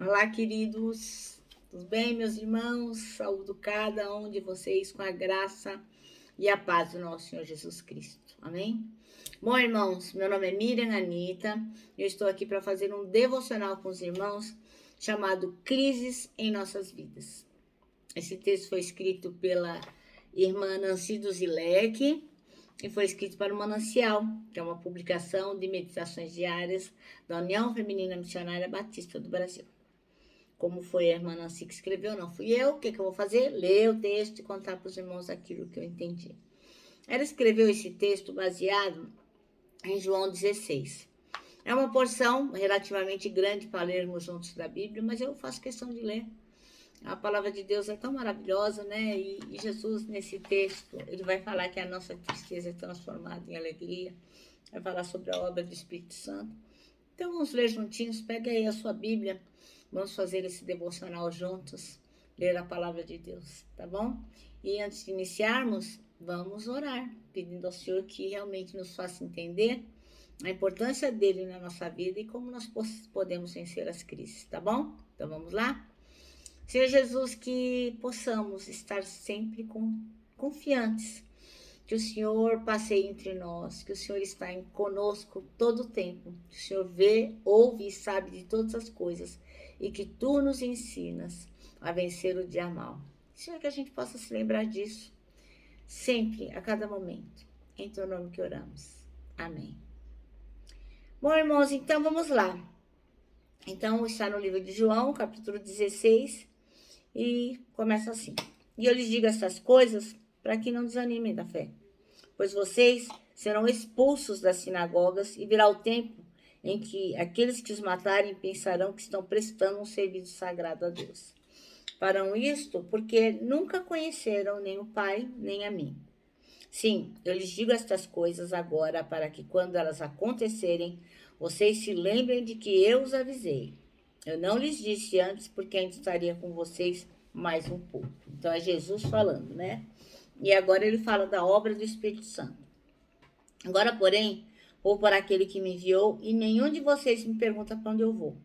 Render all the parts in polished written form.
Olá, queridos. Tudo bem, meus irmãos? Saúdo cada um de vocês com a graça e a paz do nosso Senhor Jesus Cristo. Amém? Bom, irmãos, meu nome é Miriam Anita e eu estou aqui para fazer um devocional com os irmãos chamado Crises em Nossas Vidas. Esse texto foi escrito pela irmã Nancy Duzilek e foi escrito para o Manancial, que é uma publicação de meditações diárias da União Feminina Missionária Batista do Brasil. Como foi a irmã Nancy que escreveu, não fui eu. O que eu vou fazer? Ler o texto e contar para os irmãos aquilo que eu entendi. Ela escreveu esse texto baseado em João 16. É uma porção relativamente grande para lermos juntos da Bíblia, mas eu faço questão de ler. A palavra de Deus é tão maravilhosa, né? E Jesus, nesse texto, ele vai falar que a nossa tristeza é transformada em alegria. Vai falar sobre a obra do Espírito Santo. Então, vamos ler juntinhos. Pega aí a sua Bíblia. Vamos fazer esse devocional juntos. Ler a palavra de Deus, tá bom? E antes de iniciarmos, vamos orar. Pedindo ao Senhor que realmente nos faça entender a importância dele na nossa vida e como nós podemos vencer as crises, tá bom? Então, vamos lá? Senhor Jesus, que possamos estar sempre confiantes, que o Senhor passeie entre nós, que o Senhor está conosco todo o tempo, que o Senhor vê, ouve e sabe de todas as coisas e que Tu nos ensinas a vencer o dia mal. Senhor, que a gente possa se lembrar disso sempre, a cada momento. Em Teu nome que oramos. Amém. Bom, irmãos, então vamos lá. Então, está no livro de João, capítulo 16, e começa assim. E eu lhes digo essas coisas para que não desanimem da fé. Pois vocês serão expulsos das sinagogas e virá o tempo em que aqueles que os matarem pensarão que estão prestando um serviço sagrado a Deus. Farão isto porque nunca conheceram nem o Pai, nem a mim. Sim, eu lhes digo estas coisas agora para que quando elas acontecerem, vocês se lembrem de que eu os avisei. Eu não lhes disse antes porque ainda estaria com vocês mais um pouco. Então é Jesus falando, né? E agora ele fala da obra do Espírito Santo. Agora, porém, vou para aquele que me enviou e nenhum de vocês me pergunta para onde eu vou.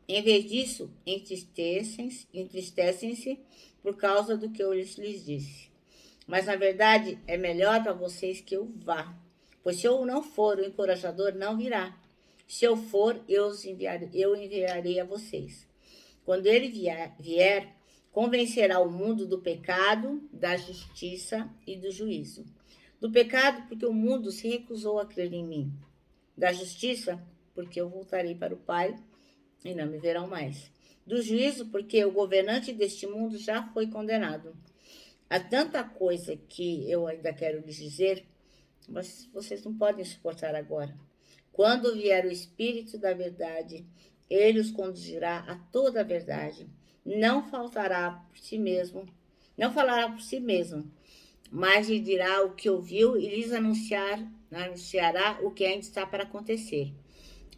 Em vez disso, entristecem-se por causa do que eu lhes disse. Mas, na verdade, é melhor para vocês que eu vá. Pois se eu não for, o encorajador não virá. Se eu for, eu enviarei a vocês. Quando ele vier, convencerá o mundo do pecado, da justiça e do juízo. Do pecado, porque o mundo se recusou a crer em mim. Da justiça, porque eu voltarei para o Pai e não me verão mais. Do juízo, porque o governante deste mundo já foi condenado. Há tanta coisa que eu ainda quero lhes dizer, mas vocês não podem suportar agora. Quando vier o Espírito da verdade, ele os conduzirá a toda a verdade. Não falará por si mesmo, mas lhe dirá o que ouviu e lhes anunciará o que ainda está para acontecer.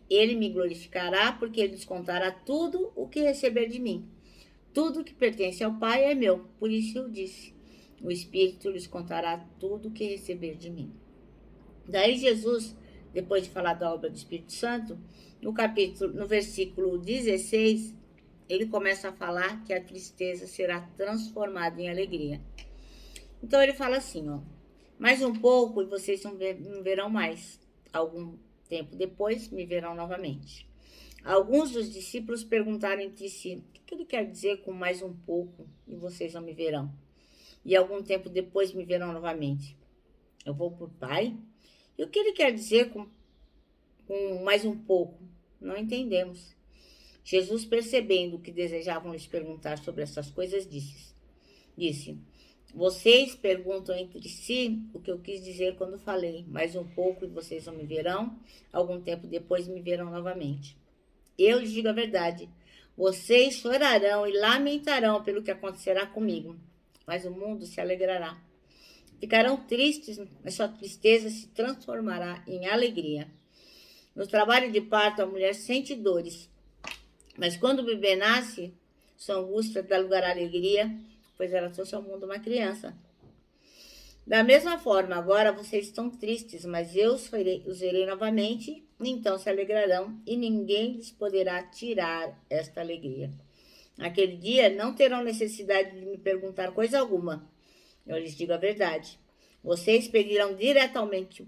Ele me glorificará, porque ele lhes contará tudo o que receber de mim. Tudo que pertence ao Pai é meu, por isso eu disse. O Espírito lhes contará tudo o que receber de mim. Daí Jesus, depois de falar da obra do Espírito Santo, no versículo 16, ele começa a falar que a tristeza será transformada em alegria. Então ele fala assim, ó, mais um pouco e vocês não verão mais. Algum tempo depois me verão novamente. Alguns dos discípulos perguntaram entre si, o que ele quer dizer com mais um pouco e vocês não me verão? E algum tempo depois me verão novamente. Eu vou para o Pai? E o que ele quer dizer com mais um pouco? Não entendemos. Jesus, percebendo que desejavam lhes perguntar sobre essas coisas, disse, vocês perguntam entre si o que eu quis dizer quando falei, mais um pouco e vocês não me verão, algum tempo depois me verão novamente. Eu lhes digo a verdade, vocês chorarão e lamentarão pelo que acontecerá comigo, mas o mundo se alegrará. Ficarão tristes, mas sua tristeza se transformará em alegria. No trabalho de parto, a mulher sente dores, mas quando o bebê nasce, sua angústia dá lugar à alegria, pois ela trouxe ao mundo uma criança. Da mesma forma, agora vocês estão tristes, mas eu os verei novamente, então se alegrarão, e ninguém lhes poderá tirar esta alegria. Naquele dia não terão necessidade de me perguntar coisa alguma. Eu lhes digo a verdade. Vocês pedirão diretamente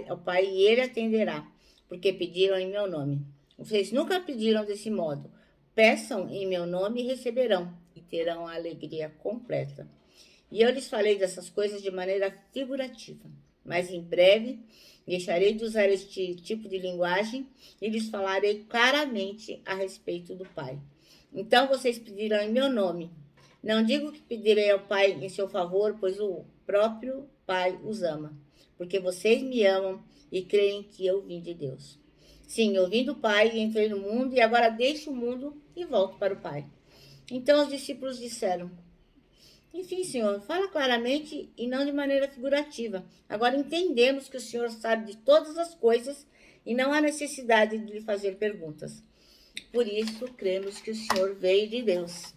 ao Pai e Ele atenderá, porque pediram em meu nome. Vocês nunca pediram desse modo. Peçam em meu nome e receberão, e terão a alegria completa. E eu lhes falei dessas coisas de maneira figurativa, mas em breve deixarei de usar este tipo de linguagem e lhes falarei claramente a respeito do Pai. Então vocês pedirão em meu nome. Não digo que pedirei ao Pai em seu favor, pois o próprio Pai os ama, porque vocês me amam e creem que eu vim de Deus. Sim, eu vim do Pai e entrei no mundo e agora deixo o mundo e volto para o Pai. Então os discípulos disseram: enfim, Senhor, fala claramente e não de maneira figurativa. Agora entendemos que o Senhor sabe de todas as coisas e não há necessidade de lhe fazer perguntas. Por isso, cremos que o Senhor veio de Deus.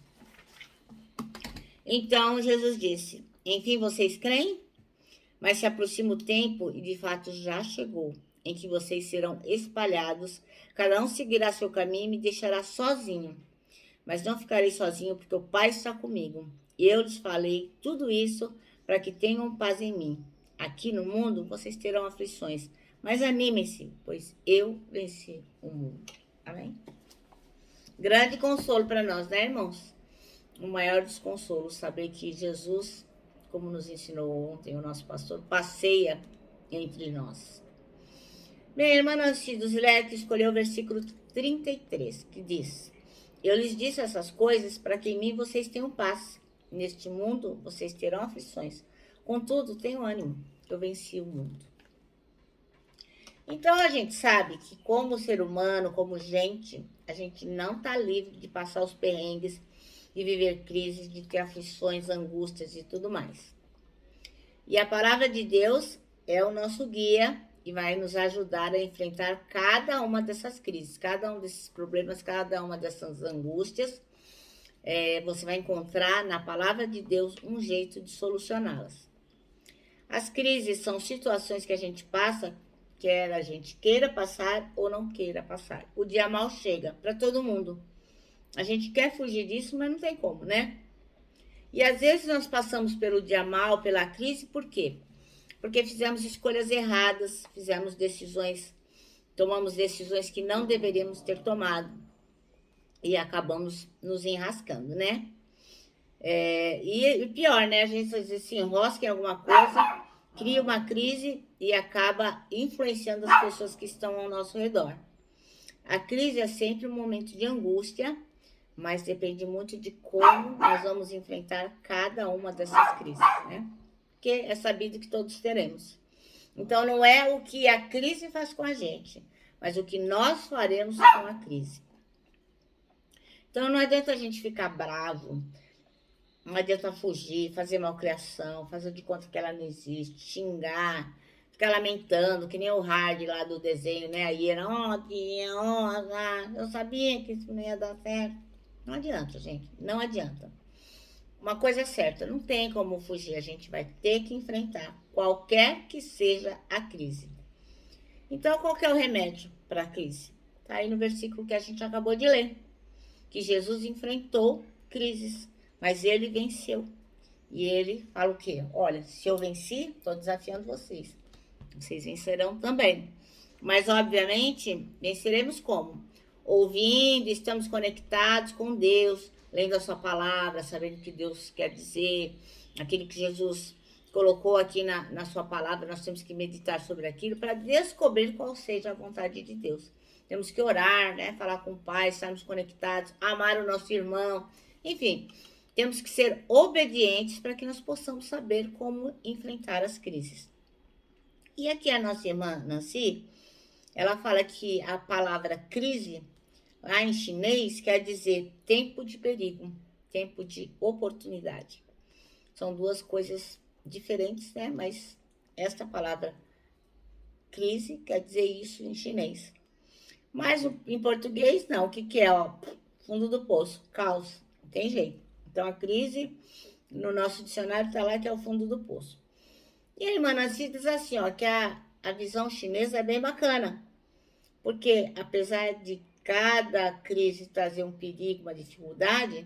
Então Jesus disse: enfim, vocês creem? Mas se aproxima o tempo, e de fato já chegou, em que vocês serão espalhados, cada um seguirá seu caminho e me deixará sozinho. Mas não ficarei sozinho, porque o Pai está comigo. E eu lhes falei tudo isso para que tenham paz em mim. Aqui no mundo vocês terão aflições, mas animem-se, pois eu venci o mundo. Amém? Grande consolo para nós, né, irmãos? O maior dos consolos, saber que Jesus, como nos ensinou ontem o nosso pastor, passeia entre nós. Minha irmã Nancy dos Leque escolheu o versículo 33, que diz: eu lhes disse essas coisas para que em mim vocês tenham paz. Neste mundo vocês terão aflições. Contudo, tenham ânimo, eu venci o mundo. Então a gente sabe que como ser humano, como gente, a gente não está livre de passar os perrengues, de viver crises, de ter aflições, angústias e tudo mais. E a palavra de Deus é o nosso guia e vai nos ajudar a enfrentar cada uma dessas crises, cada um desses problemas, cada uma dessas angústias. Você vai encontrar na palavra de Deus um jeito de solucioná-las. As crises são situações que a gente passa, quer a gente queira passar ou não queira passar. O dia mal chega para todo mundo. A gente quer fugir disso, mas não tem como, né? E às vezes nós passamos pelo dia mal, pela crise, por quê? Porque fizemos escolhas erradas, tomamos decisões que não deveríamos ter tomado e acabamos nos enrascando, né? E pior, né? A gente às vezes se enrosca em alguma coisa, cria uma crise e acaba influenciando as pessoas que estão ao nosso redor. A crise é sempre um momento de angústia, mas depende muito de como nós vamos enfrentar cada uma dessas crises, né? Porque é sabido que todos teremos. Então, não é o que a crise faz com a gente, mas o que nós faremos com a crise. Então, não adianta a gente ficar bravo, não adianta fugir, fazer malcriação, fazer de conta que ela não existe, xingar, ficar lamentando, que nem o Hard lá do desenho, né? A Ira, eu sabia que isso não ia dar certo. Não adianta, gente, não adianta. Uma coisa é certa, não tem como fugir, a gente vai ter que enfrentar qualquer que seja a crise. Então, qual que é o remédio para a crise? Está aí no versículo que a gente acabou de ler, que Jesus enfrentou crises, mas ele venceu. E ele fala o quê? Olha, se eu venci, estou desafiando vocês. Vocês vencerão também. Mas, obviamente, venceremos como? Ouvindo, estamos conectados com Deus, lendo a sua palavra, sabendo o que Deus quer dizer, aquilo que Jesus colocou aqui na sua palavra, nós temos que meditar sobre aquilo para descobrir qual seja a vontade de Deus. Temos que orar, né? Falar com o Pai, estarmos conectados, amar o nosso irmão, enfim, temos que ser obedientes para que nós possamos saber como enfrentar as crises. E aqui a nossa irmã Nancy, ela fala que a palavra crise, lá em chinês, quer dizer tempo de perigo, tempo de oportunidade. São duas coisas diferentes, né? Mas esta palavra crise quer dizer isso em chinês. Mas em português, não. O que é? Ó, fundo do poço, caos. Não tem jeito. Então, a crise, no nosso dicionário, está lá que é o fundo do poço. E a irmã Nancy diz assim, ó, que a visão chinesa é bem bacana, porque apesar de cada crise trazer um perigo, uma dificuldade,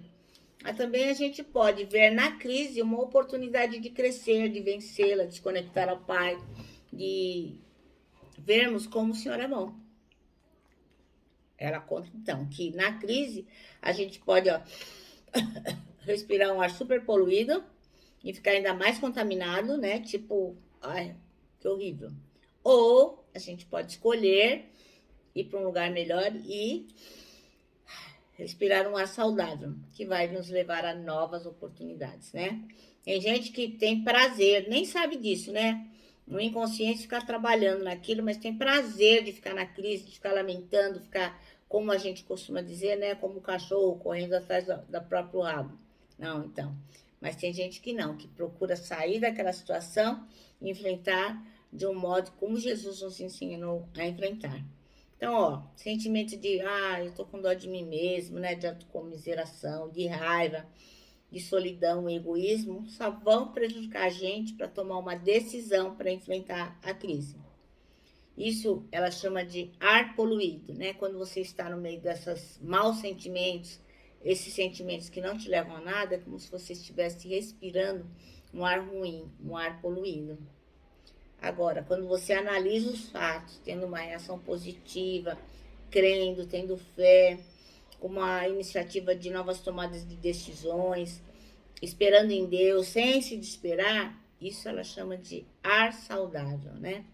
mas também a gente pode ver na crise uma oportunidade de crescer, de vencê-la, de se conectar ao Pai, de vermos como o Senhor é bom. Ela conta, então, que na crise a gente pode, ó, respirar um ar super poluído e ficar ainda mais contaminado, né? Tipo, ai, que horrível. Ou a gente pode escolher ir para um lugar melhor e respirar um ar saudável, que vai nos levar a novas oportunidades, né? Tem gente que tem prazer, nem sabe disso, né? No inconsciente fica trabalhando naquilo, mas tem prazer de ficar na crise, de ficar lamentando, ficar, como a gente costuma dizer, né? Como o cachorro correndo atrás da próprio rabo. Não, então. Mas tem gente que não, que procura sair daquela situação e enfrentar de um modo como Jesus nos ensinou a enfrentar. Então, ó, sentimento de, eu tô com dó de mim mesmo, né? De autocomiseração, de raiva, de solidão e egoísmo, só vão prejudicar a gente para tomar uma decisão para enfrentar a crise. Isso ela chama de ar poluído, né? Quando você está no meio desses maus sentimentos, esses sentimentos que não te levam a nada, é como se você estivesse respirando um ar ruim, um ar poluído. Agora, quando você analisa os fatos, tendo uma reação positiva, crendo, tendo fé, com uma iniciativa de novas tomadas de decisões, esperando em Deus, sem se desesperar, isso ela chama de ar saudável, né?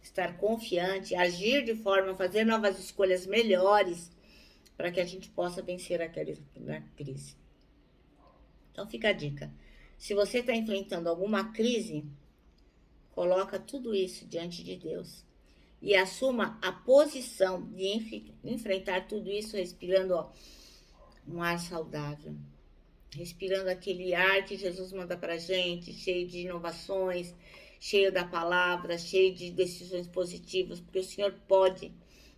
Estar confiante, agir de forma a fazer novas escolhas melhores para que a gente possa vencer aquela crise. Então fica a dica. Se você está enfrentando alguma crise, coloca tudo isso diante de Deus e assuma a posição de enfrentar tudo isso respirando, ó, um ar saudável, respirando aquele ar que Jesus manda para a gente, cheio de inovações, cheio da palavra, cheio de decisões positivas, porque o Senhor pode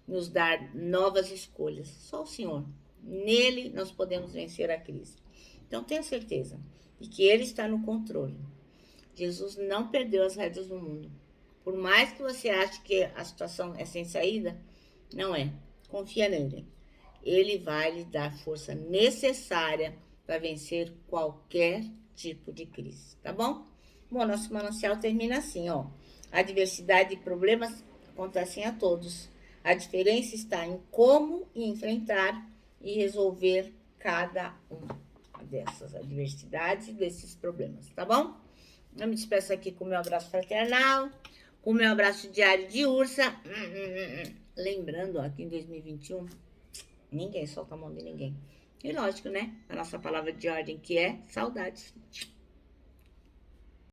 nos dar novas escolhas, só o Senhor. Nele nós podemos vencer a crise. Então tenha certeza de que Ele está no controle. Jesus não perdeu as rédeas do mundo. Por mais que você ache que a situação é sem saída, não é. Confia nele. Ele vai lhe dar a força necessária para vencer qualquer tipo de crise, tá bom? Bom, nosso manancial termina assim, ó. A diversidade de problemas acontecem a todos. A diferença está em como enfrentar e resolver cada uma dessas adversidades e desses problemas, tá bom? Eu me despeço aqui com o meu abraço fraternal, com o meu abraço diário de ursa. Lembrando, ó, que em 2021, ninguém solta a mão de ninguém. E lógico, né? A nossa palavra de ordem que é saudades.